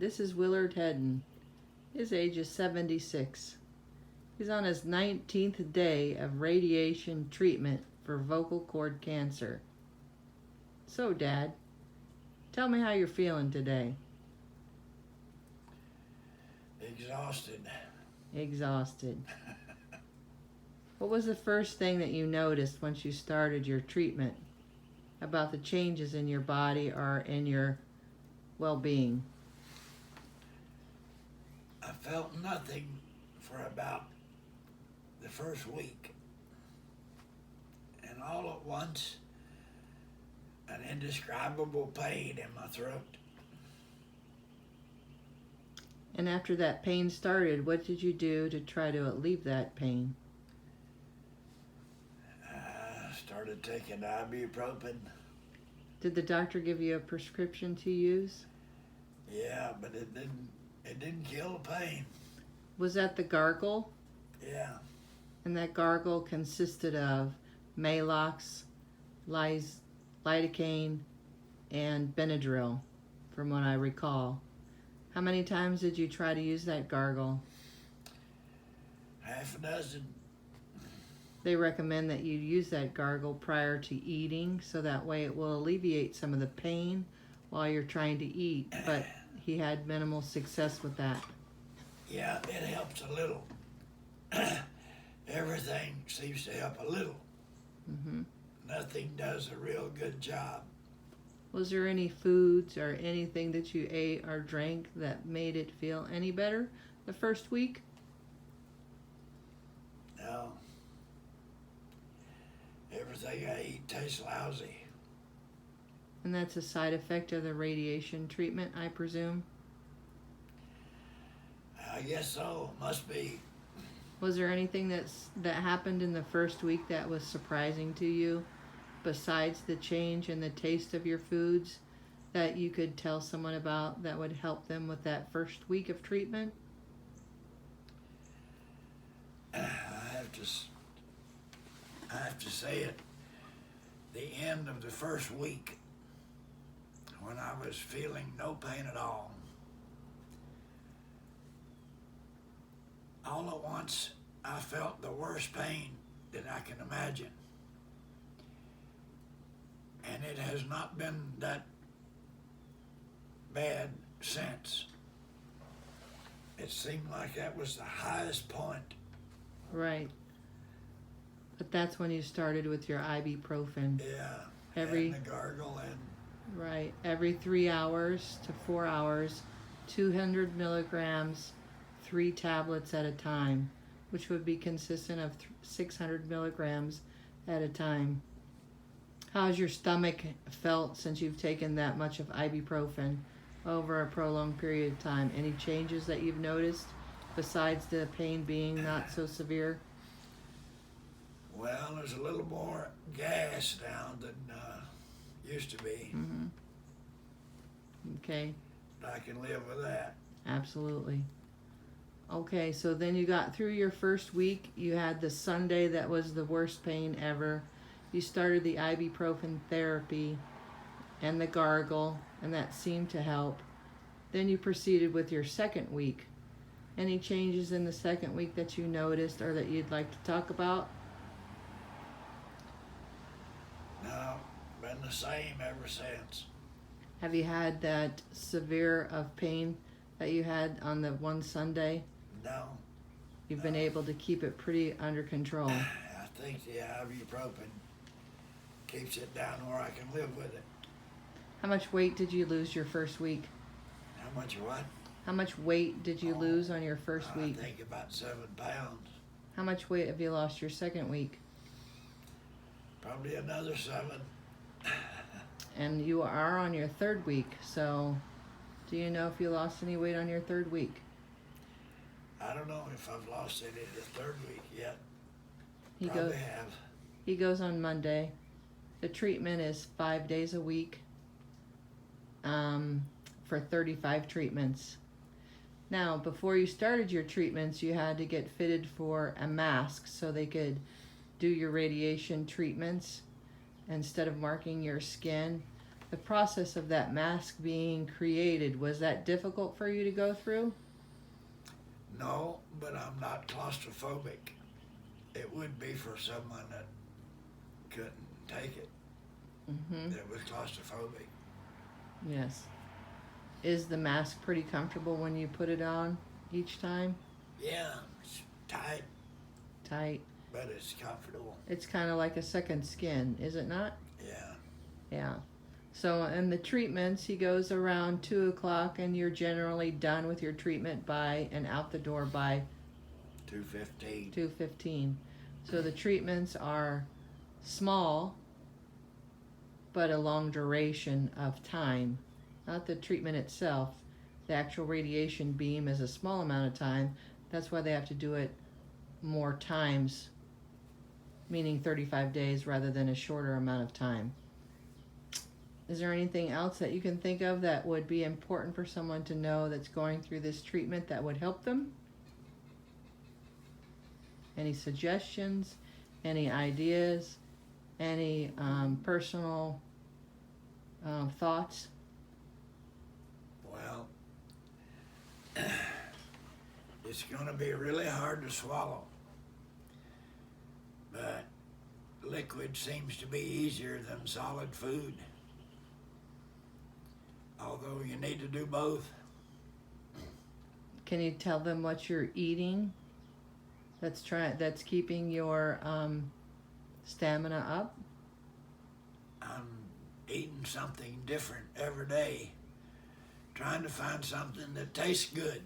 This is Willard Hedden. His age is 76. He's on his 19th day of radiation treatment for vocal cord cancer. So, Dad, tell me how you're feeling today. Exhausted. Exhausted. What was the first thing that you noticed once you started your treatment about the changes in your body or in your well-being? I felt nothing for about the first week. And all at once, an indescribable pain in my throat. And after that pain started, what did you do to try to alleviate that pain? I started taking ibuprofen. Did the doctor give you a prescription to use? Yeah, but it didn't kill the pain. Was that the gargle? Yeah. And that gargle consisted of Maalox, lidocaine, and Benadryl, from what I recall. How many times did you try to use that gargle? Half a dozen. They recommend that you use that gargle prior to eating, so that way it will alleviate some of the pain while you're trying to eat, but he had minimal success with that. Yeah, it helps a little. Everything seems to help a little. Mm-hmm. Nothing does a real good job. Was there any foods or anything that you ate or drank that made it feel any better the first week? No. Everything I eat tastes lousy. And that's a side effect of the radiation treatment, I presume? I guess so. Must be. Was there anything that happened in the first week that was surprising to you, besides the change in the taste of your foods, that you could tell someone about that would help them with that first week of treatment? I have to say it. The end of the first week, when I was feeling no pain at all at once, I felt the worst pain that I can imagine. And it has not been that bad since. It seemed like that was the highest point. Right. But that's when you started with your ibuprofen. Yeah. Every and the gargle and right, every 3 hours to 4 hours, 200 milligrams, 3 tablets at a time, which would be consistent of 600 milligrams at a time. How's your stomach felt since you've taken that much of ibuprofen over a prolonged period of time? Any changes that you've noticed besides the pain being not so severe? well, there's a little more gas now than used to be. Mm-hmm. Okay. I can live with that. Absolutely. Okay, so then you got through your first week. You had the Sunday that was the worst pain ever. You started the ibuprofen therapy and the gargle, and that seemed to help. Then you proceeded with your second week. Any changes in the second week that you noticed or that you'd like to talk about? No, been the same ever since. Have you had that severe of pain that you had on the one Sunday? No. You've been able to keep it pretty under control. I think the ibuprofen keeps it down where I can live with it. How much weight did you lose your first week? How much what? How much weight did you lose on your first week? I think about 7 pounds. How much weight have you lost your second week? Probably another 7. And you are on your third week, so do you know if you lost any weight on your third week? I don't know if I've lost any the third week yet. He Probably goes. have. He goes on Monday. The treatment is 5 days a week for 35 treatments. Now, before you started your treatments, you had to get fitted for a mask so they could do your radiation treatments instead of marking your skin. the process of that mask being created, was that difficult for you to go through? No, but I'm not claustrophobic. It would be for someone that couldn't take it, Mm-hmm. that was claustrophobic. Yes. Is the mask pretty comfortable when you put it on each time? Yeah, it's tight, Tight. but it's comfortable. It's kind of like a second skin, is it not? Yeah. Yeah. So, and the treatments, he goes around 2 o'clock, and you're generally done with your treatment by and out the door by 2:15. 2:15. So the treatments are small, but a long duration of time. Not the treatment itself. The actual radiation beam is a small amount of time. That's why they have to do it more times, meaning 35 days rather than a shorter amount of time. Is there anything else that you can think of that would be important for someone to know that's going through this treatment that would help them? Any suggestions? Any ideas? Any personal thoughts? Well, it's going to be really hard to swallow. But liquid seems to be easier than solid food. Although you need to do both. Can you tell them what you're eating that's keeping your stamina up? I'm eating something different every day, trying to find something that tastes good,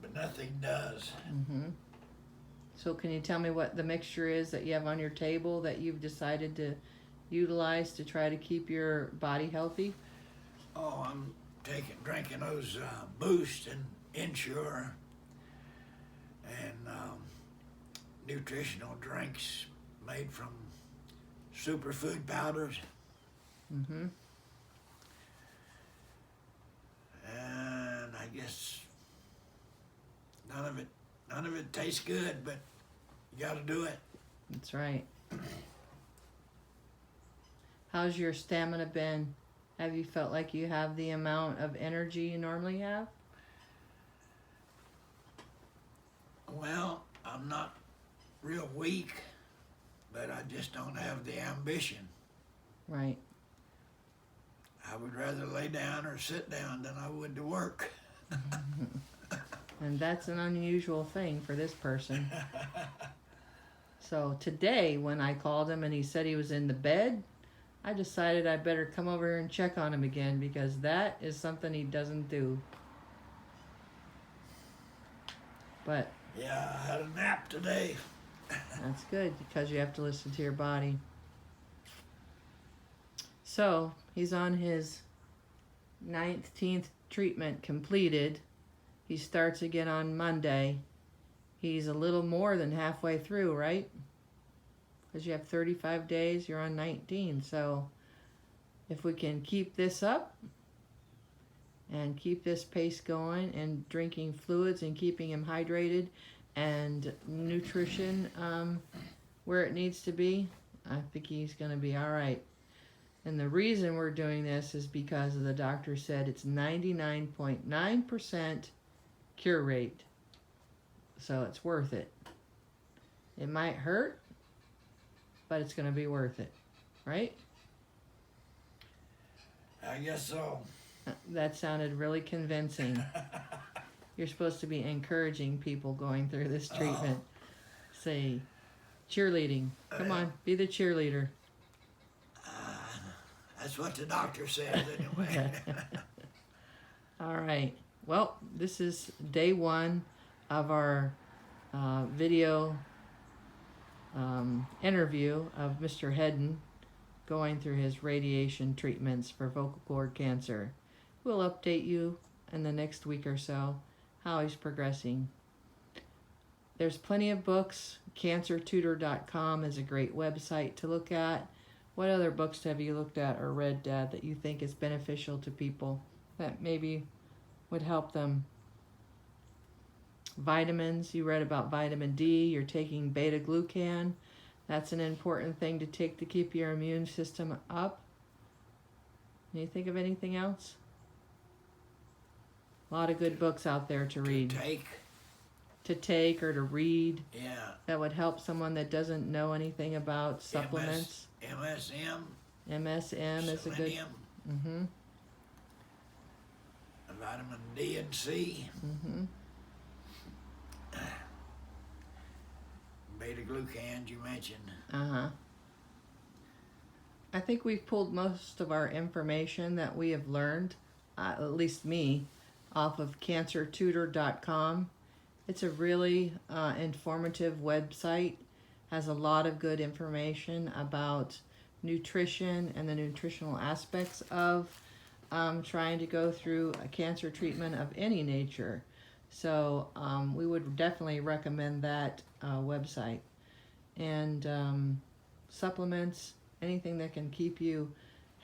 but nothing does. Mm-hmm. So can you tell me what the mixture is that you have on your table that you've decided to utilize to try to keep your body healthy? Oh, I'm drinking those Boost and Ensure and nutritional drinks made from superfood powders. Mm-hmm. And I guess none of it tastes good, but you got to do it. That's right. How's your stamina been? Have you felt like you have the amount of energy you normally have? Well, I'm not real weak, but I just don't have the ambition. Right. I would rather lay down or sit down than I would to work. And that's an unusual thing for this person. So today, when I called him and he said he was in the bed, I decided I better come over here and check on him again, because that is something he doesn't do. But Yeah, I had a nap today. that's good, because you have to listen to your body. So he's on his 19th treatment completed. He starts again on Monday. He's a little more than halfway through, right? Because you have 35 days, you're on 19. So if we can keep this up and keep this pace going and drinking fluids and keeping him hydrated and nutrition where it needs to be, I think he's going to be all right. And the reason we're doing this is because the doctor said it's 99.9% cure rate. So it's worth it. It might hurt, but it's going to be worth it, right? I guess so. That sounded really convincing. You're supposed to be encouraging people going through this treatment. Say, cheerleading. Come on, be the cheerleader. That's what the doctor says anyway. All right. Well, this is day 1 of our video interview of Mr. Hedden going through his radiation treatments for vocal cord cancer. We'll update you in the next week or so how he's progressing. There's plenty of books. CancerTutor.com is a great website to look at. What other books have you looked at or read, Dad, that you think is beneficial to people that maybe would help them? Vitamins, you read about vitamin D, you're taking beta-glucan. That's an important thing to take to keep your immune system up. Can you think of anything else? A lot of good books out there to read. To take or to read. Yeah. That would help someone that doesn't know anything about supplements. MSM. MSM is a good. Selenium, Mm-hmm. vitamin D and C, Mm-hmm. beta glucans you mentioned. Uh-huh. I think we've pulled most of our information that we have learned, at least me, off of cancertutor.com. It's a really informative website, has a lot of good information about nutrition and the nutritional aspects of trying to go through a cancer treatment of any nature. So we would definitely recommend that website. And supplements, anything that can keep you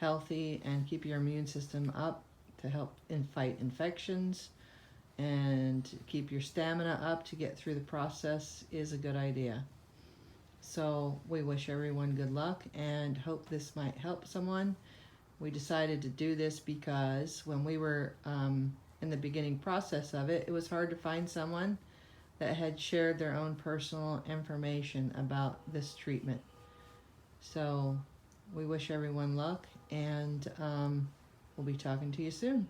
healthy and keep your immune system up to help fight infections and keep your stamina up to get through the process is a good idea. So we wish everyone good luck and hope this might help someone. We decided to do this because when we were in the beginning process of it, it was hard to find someone that had shared their own personal information about this treatment. So we wish everyone luck, and we'll be talking to you soon.